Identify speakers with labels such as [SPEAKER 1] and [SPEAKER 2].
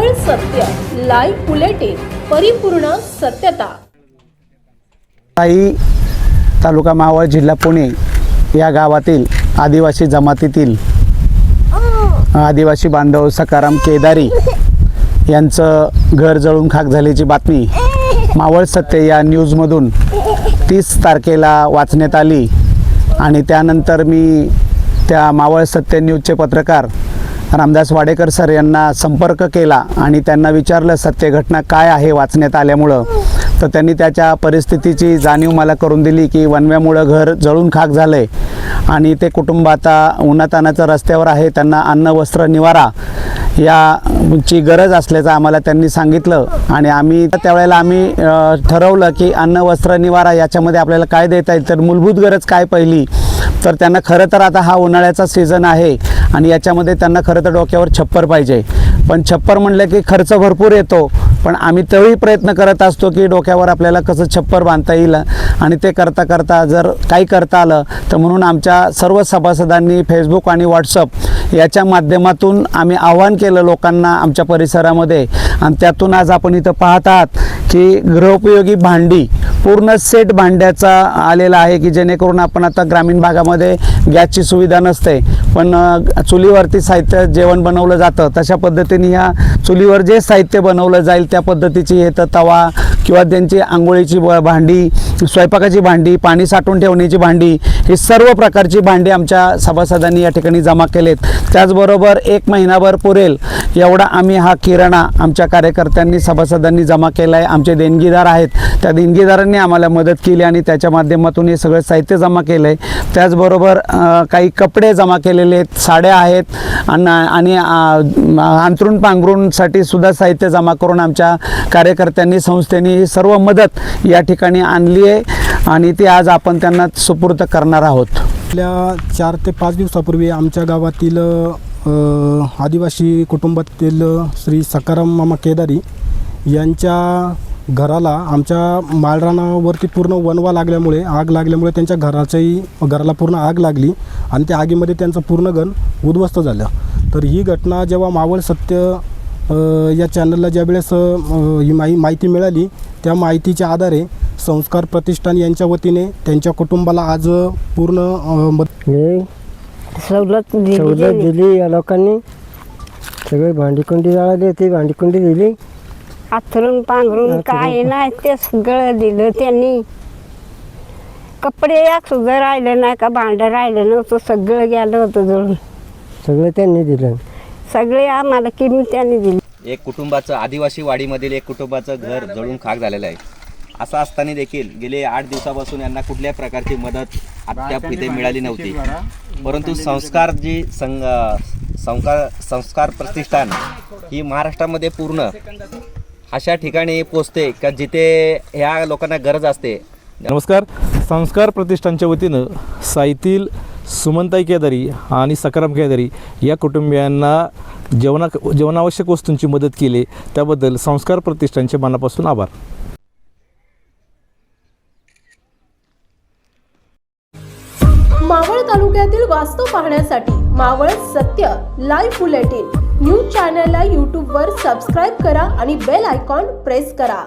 [SPEAKER 1] मावळ सत्य live bulletin, परिपूर्ण सत्यता।
[SPEAKER 2] ताई तालुका मावळ जिल्हा पुणे या गावातील आदिवासी जमातीतील आदिवासी बांधव सकाराम केदारी यांचं घर जळून खाक झाल्याची बातमी मावळ सत्य या न्यूजमधून 30 तारखेला वाचण्यात आली आणि त्यानंतर मी त्या मावळ सत्य न्यूजचे पत्रकार रामदास वाडेकर सर यांना संपर्क केला आणि त्यांना विचारलं सत्य घटना काय आहे वाचण्यात आल्यामुळं। तर त्यांनी त्याच्या परिस्थितीची जाणीव मला करून दिली की वनव्यामुळं घर जळून खाक झालं आहे आणि ते कुटुंब आता उन्हातानाचं रस्त्यावर आहे, त्यांना अन्न वस्त्र निवारा याची गरज असल्याचं आम्हाला त्यांनी सांगितलं आणि आम्ही त्यावेळेला आम्ही ठरवलं की अन्न वस्त्र निवारा याच्यामध्ये आपल्याला काय देता येईल, तर मूलभूत गरज काय पहिली, तर त्यांना खरं तर आता हा उन्हाळ्याचा सीझन आहे आणि याच्यामध्ये त्यांना खरं तर डोक्यावर छप्पर पाहिजे, पण छप्पर म्हणलं की खर्च भरपूर येतो, पण आम्ही तोही प्रयत्न करत असतो की डोक्यावर आपल्याला कसं छप्पर बांधता येईल आणि ते करता करता जर काही करता आलं तर म्हणून आमच्या सर्व सभासदांनी फेसबुक आणि व्हॉट्सअप याच्या माध्यमातून आम्ही आवाहन केलं लोकांना आमच्या परिसरामध्ये आणि त्यातून आज आपण इथं पाहत आहात की गृहोपयोगी भांडी पूर्ण सेट भांड्याचा आलेला आहे की जेणेकरून आपण आता ग्रामीण भागामध्ये गॅसची सुविधा नसते पण चुलीवरती साहित्य जेवण बनवलं जातं, तशा पद्धतीने ह्या चुलीवर जे साहित्य बनवलं जाईल त्या पद्धतीची हे तर तवा किंवा त्यांची आंघोळीची भांडी, स्वयंपाकाची भांडी, पाणी साठवून ठेवण्याची भांडी, ही सर्व प्रकारची भांडी आमच्या सभासदांनी या ठिकाणी जमा केलेत। त्याचबरोबर 1 महिनाभर पुरेल एवढा आम्ही हा किराणा आमच्या कार्यकर्त्यांनी सभासदांनी जमा केला आहे। आमचे देणगीदार आहेत, त्या देणगीदारांनी आम्हाला मदत केली आणि त्याच्या माध्यमातून हे सगळं साहित्य जमा केलं आहे। त्याचबरोबर काही कपडे जमा केलेले आहेत, साड्या आहेत आणि अंथरूण पांघरूणसाठी सुद्धा साहित्य जमा करून आमच्या कार्यकर्त्यांनी संस्थेने ही सर्व मदत या ठिकाणी आणली आहे आणि ती आज आपण त्यांना सुपूर्द करणार आहोत।
[SPEAKER 3] आपल्या 4 ते 5 दिवसापूर्वी आमच्या गावातील आदिवासी कुटुंबातील श्री सकाराम मामा केदारी यांच्या घराला आमच्या माळरानावरती पूर्ण वणवा लागल्यामुळे आग लागल्यामुळे त्यांच्या घराला पूर्ण आग लागली आणि त्या आगीमध्ये त्यांचं पूर्ण घर उद्ध्वस्त झालं। तर ही घटना जेव्हा मावळ सत्य या चॅनलला ज्यावेळेस ही माहिती मिळाली त्या माहितीच्या आधारे संस्कार प्रतिष्ठान यांच्या वतीने त्यांच्या कुटुंबाला आज पूर्ण
[SPEAKER 4] सवलत दिली या लोकांनी। सगळे भांडीकुंडी जाळली, ती भांडीकुंडी दिली,
[SPEAKER 5] आथरून पांघरून काय नाही ते सगळं दिलं त्यांनी। कपडे एक सुद्धा राहिलं नाही का भांडं राहिलं नव्हतं, सगळं गेलं होतं जळून,
[SPEAKER 4] सगळं त्यांनी दिलं,
[SPEAKER 5] सगळे आम्हाला किंमत त्यांनी दिली।
[SPEAKER 6] एक कुटुंबाचं आदिवासी वाडीमधील एक कुटुंबाचं घर जळून खाक झालेलं आहे। असं असताना देखील गेले 8 दिवसापासून यांना कुठल्या प्रकारची मदत अद्याप इथे मिळाली नव्हती, परंतु संस्कार प्रतिष्ठान ही महाराष्ट्रामध्ये पूर्ण अशा ठिकाणी पोचते का जिथे ह्या लोकांना गरज असते।
[SPEAKER 7] नमस्कार, संस्कार प्रतिष्ठानच्या वतीनं साईतील सुमनताई केदारी आणि सकाराम केदारी या कुटुंबियांना जेवणावश्यक वस्तूंची मदत केली, त्याबद्दल संस्कार प्रतिष्ठानचे मनापासून आभार।
[SPEAKER 1] मावळ तालुक्यातील वास्तव पाहण्यासाठी मावळ सत्य लाईव्ह बुलेटिन न्यूज चॅनलला YouTube वर सबस्क्राईब करा आणि बेल आयकॉन प्रेस करा।